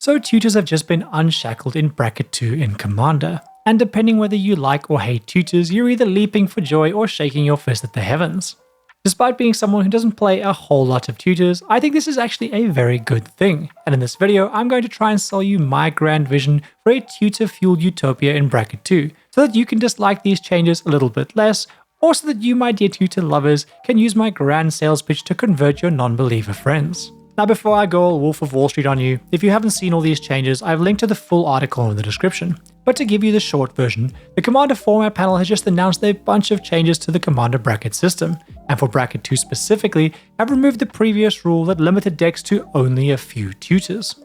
So tutors have just been unshackled in bracket 2 in Commander, and depending whether you like or hate tutors, you're either leaping for joy or shaking your fist at the heavens. Despite being someone who doesn't play a whole lot of tutors, I think this is actually a very good thing, and in this video I'm going to try and sell you my grand vision for a tutor-fueled utopia in bracket 2, so that you can dislike these changes a little bit less, or so that you, my dear tutor lovers, can use my grand sales pitch to convert your non-believer friends. Now before I go all Wolf of Wall Street on you, if you haven't seen all these changes, I've linked to the full article in the description. But to give you the short version, the Commander format panel has just announced a bunch of changes to the Commander bracket system, and for bracket 2 specifically, have removed the previous rule that limited decks to only a few tutors.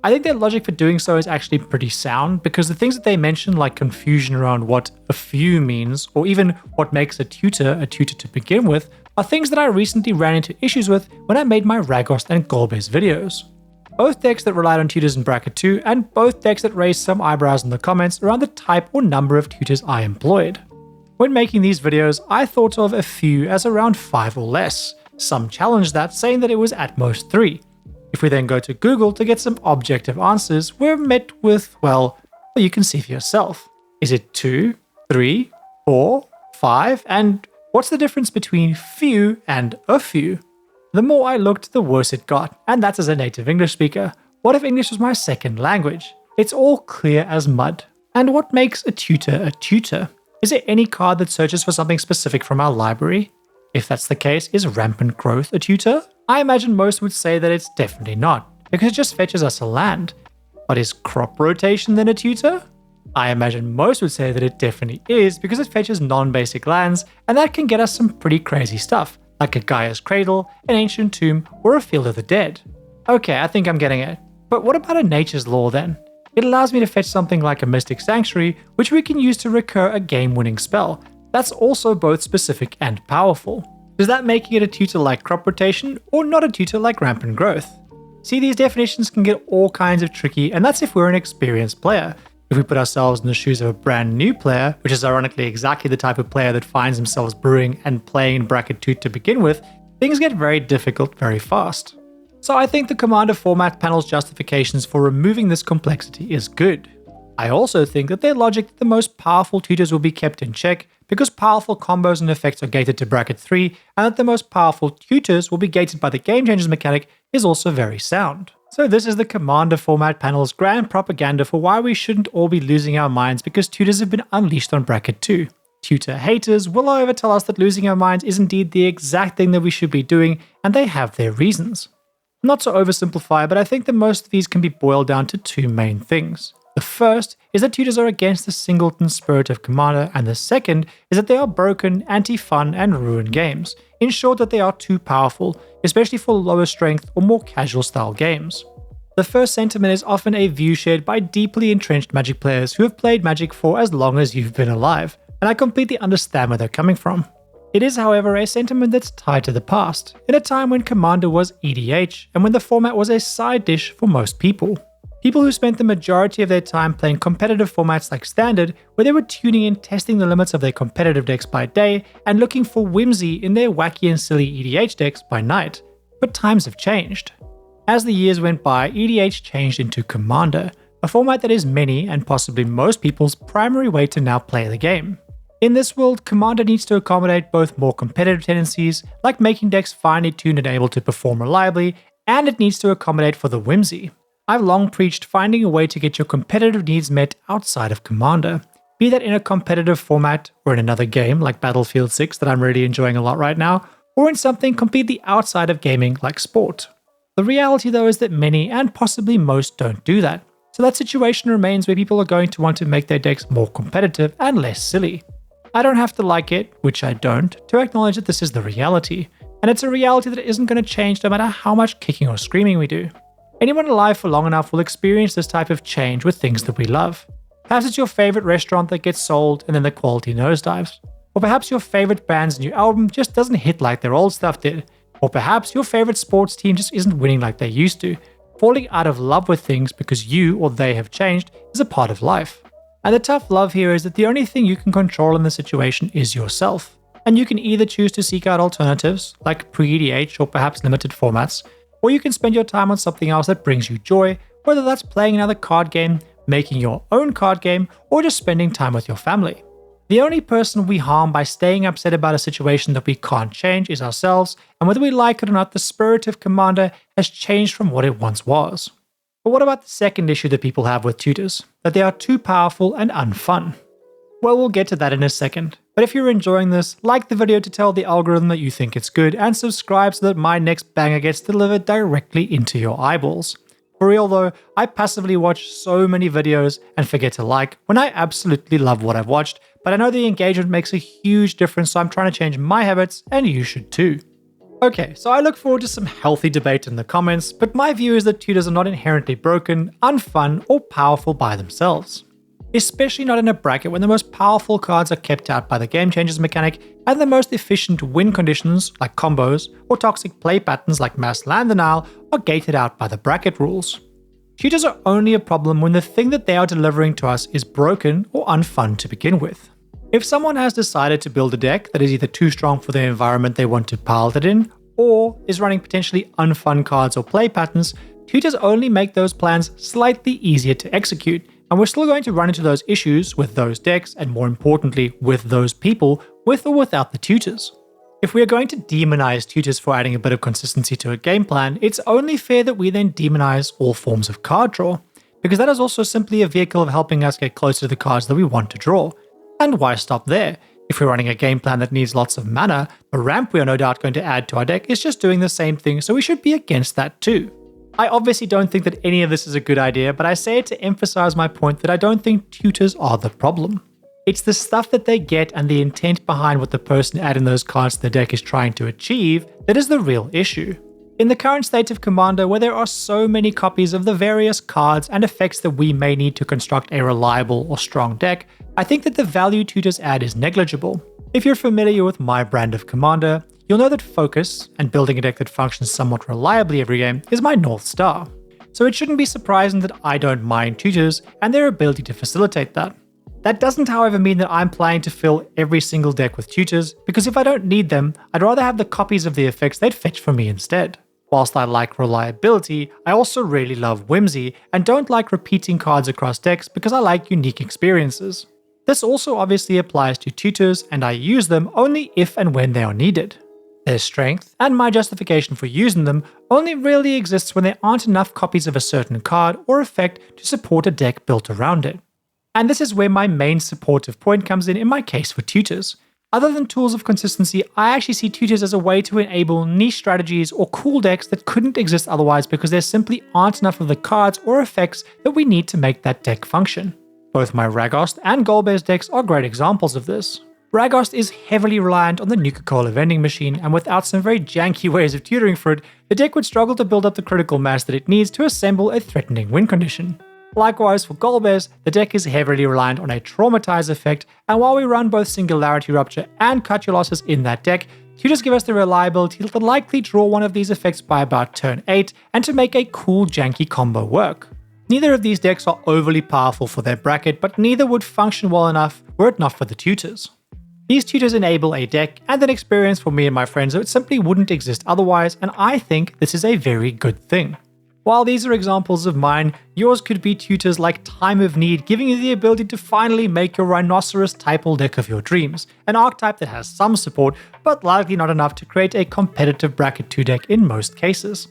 I think their logic for doing so is actually pretty sound, because the things that they mention, like confusion around what a few means, or even what makes a tutor to begin with, are things that I recently ran into issues with when I made my Ragost and Golbez videos. Both decks that relied on tutors in bracket 2, and both decks that raised some eyebrows in the comments around the type or number of tutors I employed. When making these videos, I thought of a few as around 5 or less. Some challenged that, saying that it was at most 3. If we then go to Google to get some objective answers, we're met with, well, you can see for yourself. Is it 2, 3, 4, 5, and what's the difference between few and a few? The more I looked, the worse it got, and that's as a native English speaker. What if English was my second language? It's all clear as mud. And what makes a tutor a tutor? Is there any card that searches for something specific from our library? If that's the case, is rampant growth a tutor? I imagine most would say that it's definitely not, because it just fetches us a land. But is crop rotation then a tutor? I imagine most would say that it definitely is, because it fetches non-basic lands, and that can get us some pretty crazy stuff, like a Gaia's Cradle, an Ancient Tomb, or a Field of the Dead. Okay, I think I'm getting it. But what about a Nature's Law then? It allows me to fetch something like a Mystic Sanctuary, which we can use to recur a game-winning spell. That's also both specific and powerful. Does that make it a tutor like crop rotation, or not a tutor like rampant growth? See, these definitions can get all kinds of tricky, and that's if we're an experienced player. If we put ourselves in the shoes of a brand new player, which is ironically exactly the type of player that finds themselves brewing and playing in bracket 2 to begin with, things get very difficult very fast. So I think the Commander format panel's justifications for removing this complexity is good. I also think that their logic that the most powerful tutors will be kept in check because powerful combos and effects are gated to bracket 3, and that the most powerful tutors will be gated by the Game Changers mechanic is also very sound. So this is the Commander format panel's grand propaganda for why we shouldn't all be losing our minds because tutors have been unleashed on bracket 2. Tutor haters will however tell us that losing our minds is indeed the exact thing that we should be doing, and they have their reasons. Not to oversimplify, but I think that most of these can be boiled down to 2 main things. The first is that tutors are against the singleton spirit of Commander, and the second is that they are broken, anti-fun, and ruin games. In short, that they are too powerful, especially for lower strength or more casual style games. The first sentiment is often a view shared by deeply entrenched Magic players who have played Magic for as long as you've been alive, and I completely understand where they're coming from. It is, however, a sentiment that's tied to the past, in a time when Commander was EDH, and when the format was a side dish for most people. People who spent the majority of their time playing competitive formats like Standard, where they were tuning in, testing the limits of their competitive decks by day, and looking for whimsy in their wacky and silly EDH decks by night. But times have changed. As the years went by, EDH changed into Commander, a format that is many, and possibly most people's primary way to now play the game. In this world, Commander needs to accommodate both more competitive tendencies, like making decks finely tuned and able to perform reliably, and it needs to accommodate for the whimsy. I've long preached finding a way to get your competitive needs met outside of Commander, be that in a competitive format, or in another game like Battlefield 6 that I'm really enjoying a lot right now, or in something completely outside of gaming like sport. The reality though is that many, and possibly most, don't do that, so that situation remains where people are going to want to make their decks more competitive and less silly. I don't have to like it, which I don't, to acknowledge that this is the reality, and it's a reality that isn't going to change no matter how much kicking or screaming we do. Anyone alive for long enough will experience this type of change with things that we love. Perhaps it's your favorite restaurant that gets sold and then the quality nosedives. Or perhaps your favorite band's new album just doesn't hit like their old stuff did. Or perhaps your favorite sports team just isn't winning like they used to. Falling out of love with things because you or they have changed is a part of life. And the tough love here is that the only thing you can control in the situation is yourself. And you can either choose to seek out alternatives, like pre-EDH or perhaps limited formats, or you can spend your time on something else that brings you joy, whether that's playing another card game, making your own card game, or just spending time with your family. The only person we harm by staying upset about a situation that we can't change is ourselves, and whether we like it or not, the spirit of Commander has changed from what it once was. But what about the second issue that people have with tutors? That they are too powerful and unfun. Well, we'll get to that in a second. But if you're enjoying this, like the video to tell the algorithm that you think it's good, and subscribe so that my next banger gets delivered directly into your eyeballs. For real though, I passively watch so many videos and forget to like when I absolutely love what I've watched, but I know the engagement makes a huge difference, so I'm trying to change my habits, and you should too. Okay, so I look forward to some healthy debate in the comments, but my view is that tutors are not inherently broken, unfun, or powerful by themselves. Especially not in a bracket when the most powerful cards are kept out by the Game Changers mechanic, and the most efficient win conditions, like combos, or toxic play patterns like mass land denial, are gated out by the bracket rules. Tutors are only a problem when the thing that they are delivering to us is broken or unfun to begin with. If someone has decided to build a deck that is either too strong for the environment they want to pilot it in, or is running potentially unfun cards or play patterns, tutors only make those plans slightly easier to execute, and we're still going to run into those issues with those decks, and more importantly, with those people, with or without the tutors. If we are going to demonize tutors for adding a bit of consistency to a game plan, it's only fair that we then demonize all forms of card draw, because that is also simply a vehicle of helping us get closer to the cards that we want to draw. And why stop there? If we're running a game plan that needs lots of mana, the ramp we are no doubt going to add to our deck is just doing the same thing, so we should be against that too. I obviously don't think that any of this is a good idea, but I say it to emphasize my point that I don't think tutors are the problem. It's the stuff that they get and the intent behind what the person adding those cards to the deck is trying to achieve that is the real issue. In the current state of Commander, where there are so many copies of the various cards and effects that we may need to construct a reliable or strong deck, I think that the value tutors add is negligible. If you're familiar with my brand of Commander, you'll know that focus, and building a deck that functions somewhat reliably every game, is my North Star. So it shouldn't be surprising that I don't mind tutors and their ability to facilitate that. That doesn't however mean that I'm planning to fill every single deck with tutors, because if I don't need them, I'd rather have the copies of the effects they'd fetch for me instead. Whilst I like reliability, I also really love whimsy and don't like repeating cards across decks because I like unique experiences. This also obviously applies to tutors, and I use them only if and when they are needed. Their strength, and my justification for using them, only really exists when there aren't enough copies of a certain card or effect to support a deck built around it. And this is where my main supportive point comes in my case for tutors. Other than tools of consistency, I actually see tutors as a way to enable niche strategies or cool decks that couldn't exist otherwise because there simply aren't enough of the cards or effects that we need to make that deck function. Both my Ragost and Golbez decks are great examples of this. Ragost is heavily reliant on the Nuka-Cola vending machine, and without some very janky ways of tutoring for it, the deck would struggle to build up the critical mass that it needs to assemble a threatening win condition. Likewise for Golbez, the deck is heavily reliant on a Traumatize effect, and while we run both Singularity Rupture and Cut Your Losses in that deck, tutors give us the reliability to likely draw one of these effects by about turn 8 and to make a cool janky combo work. Neither of these decks are overly powerful for their bracket, but neither would function well enough were it not for the tutors. These tutors enable a deck and an experience for me and my friends that simply wouldn't exist otherwise, and I think this is a very good thing. While these are examples of mine, yours could be tutors like Time of Need, giving you the ability to finally make your Rhinoceros typal deck of your dreams, an archetype that has some support, but likely not enough to create a competitive bracket 2 deck in most cases.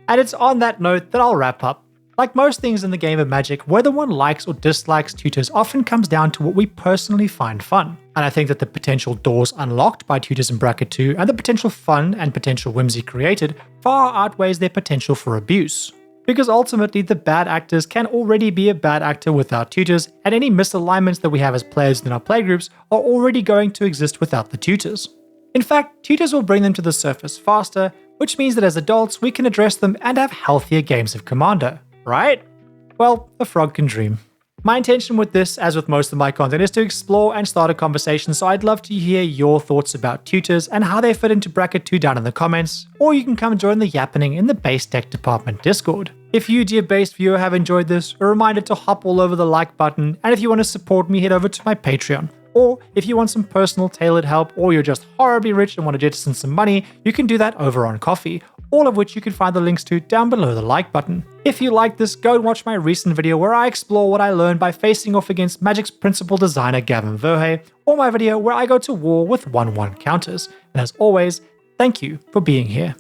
And it's on that note that I'll wrap up. Like most things in the game of Magic, whether one likes or dislikes tutors often comes down to what we personally find fun. And I think that the potential doors unlocked by tutors in bracket 2 and the potential fun and potential whimsy created far outweighs their potential for abuse. Because ultimately, the bad actors can already be a bad actor without tutors, and any misalignments that we have as players in our playgroups are already going to exist without the tutors. In fact, tutors will bring them to the surface faster, which means that as adults we can address them and have healthier games of Commander. Right? Well, a frog can dream. My intention with this, as with most of my content, is to explore and start a conversation, so I'd love to hear your thoughts about tutors and how they fit into bracket 2 down in the comments, or you can come join the yappening in the base deck department Discord. If you, dear base viewer, have enjoyed this, a reminder to hop all over the like button, and if you want to support me, head over to my Patreon. Or if you want some personal tailored help, or you're just horribly rich and want to jettison some money, you can do that over on Coffee. all of which you can find the links to down below the like button. If you like this, go and watch my recent video where I explore what I learned by facing off against Magic's principal designer Gavin Verhey, or my video where I go to war with 1-1 counters. And as always, thank you for being here.